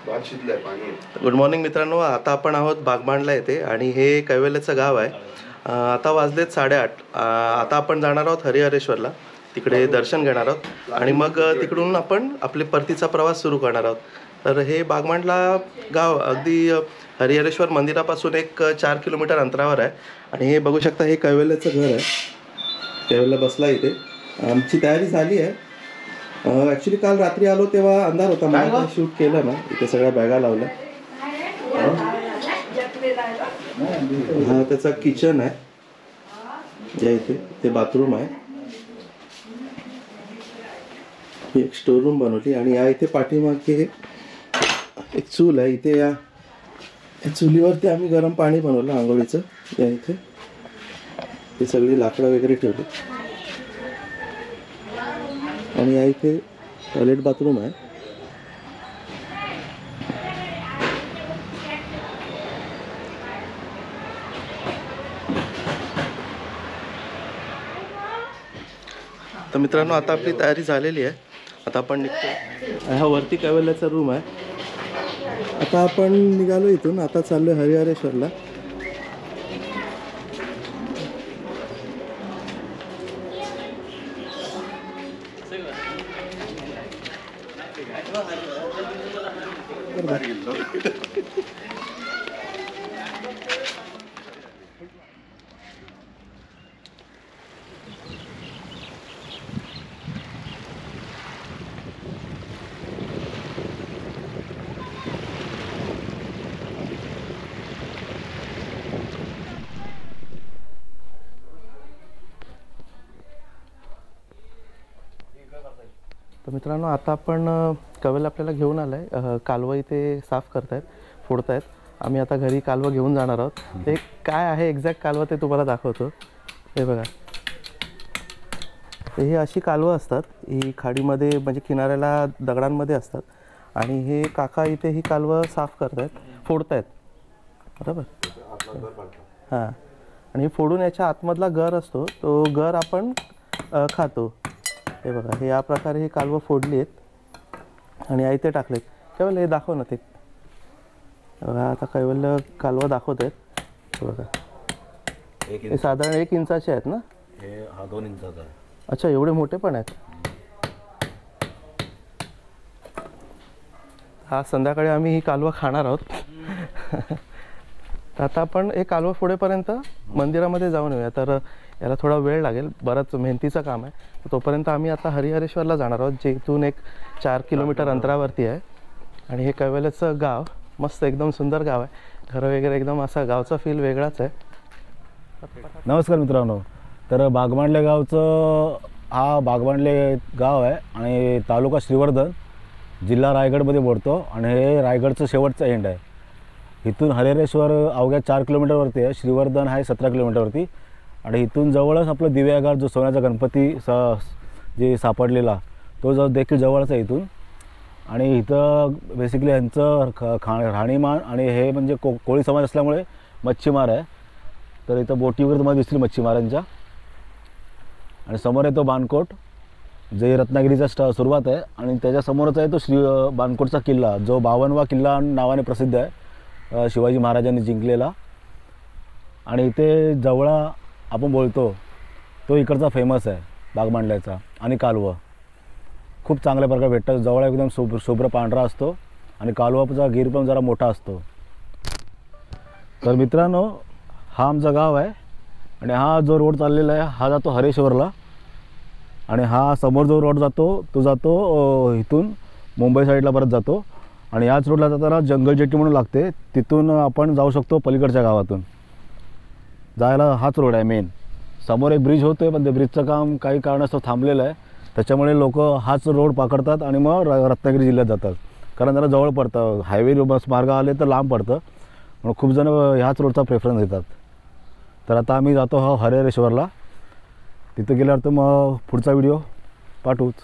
Good morning मित्रांनो, आता आपण आहोत बागमांडला येथे आणि हे कैवल्याचं गाव आहे. आता वाजलेत 8:30. आता आपण जाणार आहोत हरिहरेश्वरला, तिकडे दर्शन घेणार आहोत आणि मग तिकडून आपण आपले परतीचा प्रवास सुरू करणार आहोत. तर हे बागमांडला गाव अगदी हरिहरेश्वर मंदिरापासून एक 4 किलोमीटर अंतरावर आहे. आणि हे बघू शकता, हे कैवल्याचं घर आहे. कैवल्य बसला इथे. आमची तयारी झाली आहे. ॲक्च्युली काल रात्री आलो तेव्हा अंधार होता, मला शूट केलं ना. इथे सगळ्या बॅगा लावल्या. हा त्याचा किचन आहे, या इथे ते बाथरूम आहे. ही एक स्टोर रूम बनवली आणि या इथे पाठीमागे एक चूल आहे. इथे या चुलीवरती आम्ही गरम पाणी बनवलं आंघोळीचं. या इथे ते सगळी लाकडं वगैरे ठेवली आणि या इथे टॉयलेट बाथरूम आहे. तर मित्रांनो, आता आपली तयारी झालेली आहे. आता आपण निघतो. हा वरती कैवल्याचा रूम आहे. आता आपण निघालो इथून. आता चाललो हरिहरेश्वरला. तर मित्रांनो, आता आपण कैवल्य आपल्याला घेऊन आलं आहे. कालवं इथे साफ करतायत, फोडतायत. आम्ही आता घरी कालवं घेऊन जाणार आहोत. ते काय आहे एक्झॅक्ट कालवं ते तुम्हाला दाखवतो. हे बघा, हे अशी कालवं असतात. ही खाडीमध्ये म्हणजे किनाऱ्याला दगडांमध्ये असतात. आणि हे काका इथे ही कालवं साफ करतायत, फोडतायत. बरोबर. हां. आणि फोडून याच्या आतमधला गर असतो, तो गर आपण खातो. हे बघा, हे या प्रकारे ही कालवं फोडली आहेत आणि इथे टाकलेत. कैवल्य हे दाखव ना ते. बघा, आता कैवल्य कालवं दाखवत आहेत. हे बघा, हे साधारण 1 इंचाचे आहेत ना. हे 2 इंचाचा आहे. अच्छा, एवढे मोठे पण आहेत. हा, संध्याकाळी आम्ही ही कालवं खाणार आहोत. तर आता आपण हे कालवं फोडेपर्यंत मंदिरामध्ये जाऊन येऊया. तर याला थोडा वेळ लागेल, बरंच मेहनतीचं काम आहे. तोपर्यंत आम्ही आता हरिहरेश्वरला जाणार आहोत, जे इथून एक 4 किलोमीटर अंतरावरती आहे. आणि हे कैवल्याचं गाव मस्त एकदम सुंदर गाव आहे. घरं वगैरे एकदम असा गावचा फील वेगळाच आहे. नमस्कार मित्रांनो. तर बागमांडले गावचं हा बागमांडले गाव आहे आणि तालुका श्रीवर्धन, जिल्हा रायगडमध्ये पडतो. आणि हे रायगडचं शेवटचं एंड आहे. इथून हरिहरेश्वर अवघ्या 4 किलोमीटरवरती आहे. श्रीवर्धन आहे 17 किलोमीटरवरती. आणि इथून जवळच आपलं दिव्यागार, जो सोन्याचा गणपती जे सापडलेला, तो देखील जवळच आहे इथून. आणि इथं बेसिकली ह्यांचं राहणीमान आणि हे म्हणजे कोळी समाज असल्यामुळे मच्छीमार आहे. तर इथं बोटी वगैरे तुम्हाला दिसतील मच्छीमारांच्या. आणि समोर आहे तो बाणकोट, जे रत्नागिरीचा सुरुवात आहे. आणि त्याच्यासमोरच आहे तो बाणकोटचा किल्ला, जो 52वा किल्ला नावाने प्रसिद्ध आहे, शिवाजी महाराजांनी जिंकलेला. आणि इथे जवळा आपण बोलतो तो इकडचा फेमस आहे बागमांडल्याचा. आणि कालवं खूप चांगल्या प्रकारे भेटतात. जवळ एकदम शुभ्र पांढरा असतो आणि कालवाचा गिर पण जरा मोठा असतो. तर मित्रांनो, हा आमचं गाव आहे. आणि हा जो रोड चाललेला आहे हा जातो हरेश्वरला. आणि हा समोर जो रोड जातो तो जातो इथून मुंबई साईडला परत जातो. आणि याच रोडला जाताना जंगल जेट्टी म्हणून लागते, तिथून आपण जाऊ शकतो पलीकडच्या गावातून. जायला हाच रोड आहे मेन. समोर एक ब्रिज होतो आहे, पण ते ब्रिजचं काम काही कारणास्तव थांबलेलं आहे. त्याच्यामुळे लोक हाच रोड पकडतात आणि मग रत्नागिरी जिल्ह्यात जातात, कारण जरा जवळ पडतं. हायवे बस मार्ग आले तर लांब पडतं, म्हणून खूप जण ह्याच रोडचा प्रेफरन्स देतात. तर आता आम्ही जातो हरिहरेश्वरला. तिथे गेल्यावर तर मग पुढचा व्हिडिओ पाठवूच.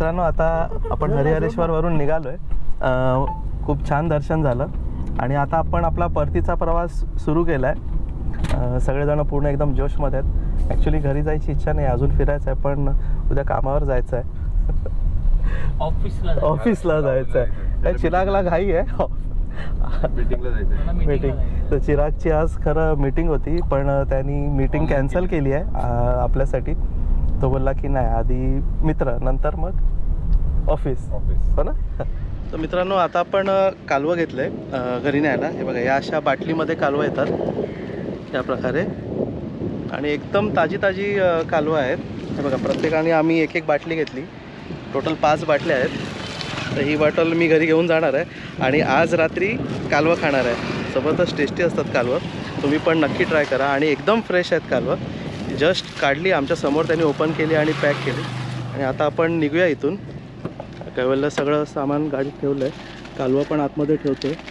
मित्रांनो, आता आपण हरिहरेश्वरवरून निघालोय. खूप छान दर्शन झालं आणि आता आपण आपला परतीचा प्रवास सुरू केला आहे. सगळेजण पूर्ण एकदम जोशमध्ये आहेत. ॲक्च्युली घरी जायची इच्छा नाही, अजून फिरायचं आहे, पण उद्या कामावर जायचं आहे. ऑफिसला जायचं आहे. काय चिरागला घाई आहे, मीटिंग. तर चिरागची आज खरं मीटिंग होती, पण त्यांनी मीटिंग कॅन्सल केली आहे आपल्यासाठी. तो बोलला की नाही, आधी मित्र, नंतर मग ऑफिस, हो ना. तर मित्रांनो, आता आपण कालवं घेतलं आहे घरी न्यायला. हे बघा, या अशा बाटलीमध्ये कालवं येतात या प्रकारे आणि एकदम ताजी कालवं आहेत. हे बघा, प्रत्येकाने आम्ही एक एक बाटली घेतली. टोटल 5 बाटल्या आहेत. तर ही बॉटल मी घरी घेऊन जाणार आहे आणि आज रात्री कालवं खाणार आहे. जबरदस्त टेस्टी असतात कालवं, तुम्ही पण नक्की ट्राय करा. आणि एकदम फ्रेश आहेत कालवं. जस्ट काढली आमच्या समोर, त्यांनी ओपन केली आणि पॅक केली. आणि आता आपण निघूया इथून. कैवल्य सगळं सामान गाडीत ठेवलं आहे, कालवं पण आतमध्ये ठेवतो आहे.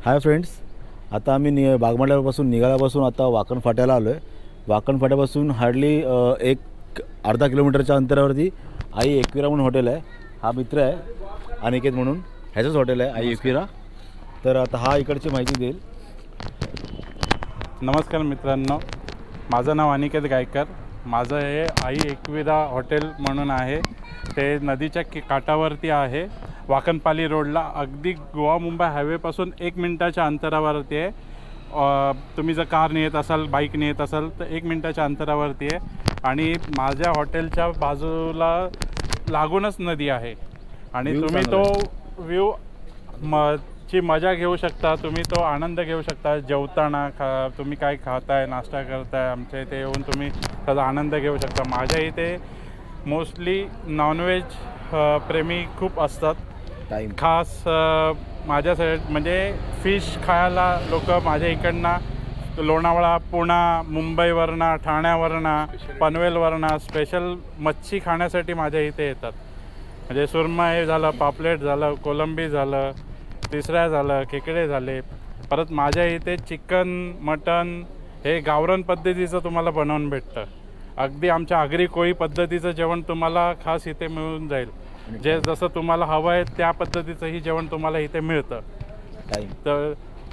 हाय फ्रेंड्स, आता आम्ही बागमांड्यापासून निघाल्यापासून आता वाकण फाट्याला आलो आहे. वाकण फाट्यापासून हार्डली एक अर्धा किलोमीटरच्या अंतरावरती आई एकविरा म्हणून हॉटेल आहे. हा मित्र आहे अनिकेत म्हणून, ह्याचंच हॉटेल आहे आई एकविरा. तर आता हा इकडची माहिती देईल. नमस्कार मित्रांनो, माझं नाव अनिकेत गायकर. माझं हे आई एकविरा हॉटेल म्हणून आहे. ते नदीच्या काठावरती आहे, वाकणपाली रोडला, अगदी गोवा मुंबई हायवेपासून 1 मिनिटाच्या अंतरावरती आहे. तुम्ही जर कारने येत असाल, बाईकने येत असाल तर 1 मिनिटाच्या अंतरावरती आहे. आणि माझ्या हॉटेलच्या बाजूला लागूनच नदी आहे आणि तुम्ही तो व्ह्यू ची मजा घेऊ शकता, तुम्ही तो आनंद घेऊ शकता. जेवताना तुम्ही काय खाताय, नाश्ता करताय, आमच्या इथे येऊन तुम्ही त्याचा आनंद घेऊ शकता. माझ्या इथे मोस्टली नॉनव्हेज प्रेमी खूप असतात. खास माझ्या साईड म्हणजे फिश खायला लोक माझ्या इकडनं लोणावळा, पुणा, मुंबईवरनं, ठाण्यावरनं, पनवेलवरनं स्पेशल मच्छी खाण्यासाठी माझ्या इथे येतात. म्हणजे सुरमई झालं, पापलेट झालं, कोलंबी झालं, तिसऱ्या झालं, खेकडे झाले. परत माझ्या इथे चिकन, मटन हे गावरान पद्धतीचं तुम्हाला बनवून भेटतं. अगदी आमच्या आगरी कोळी पद्धतीचं जेवण तुम्हाला खास इथे मिळून जाईल. जे जसं तुम्हाला हवं आहे त्या पद्धतीचंही जेवण तुम्हाला इथे मिळतं. तर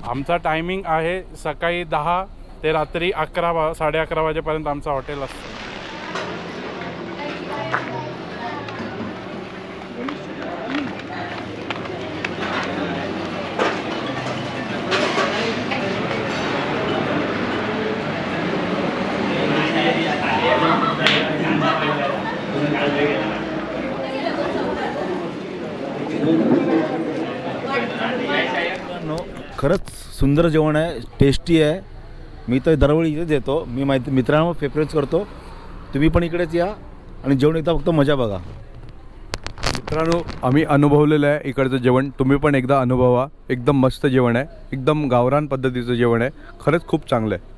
आमचा टायमिंग आहे सकाळी 10 ते रात्री 11 साडे 11 वाजेपर्यंत आमचं हॉटेल असतं. खरंच सुंदर जेवण आहे, टेस्टी आहे. मी तर दरवेळी इथेच येतो. मी मित्रांना प्रेफरन्स करतो. तुम्ही पण इकडेच या आणि जेवण एकदा फक्त मजा बघा. मित्रांनो, आम्ही अनुभवलेलं आहे इकडचं जेवण, तुम्ही पण एकदा अनुभवा. एकदम मस्त जेवण आहे, एकदम गावरान पद्धतीचं जेवण आहे. खरंच खूप चांगलं आहे.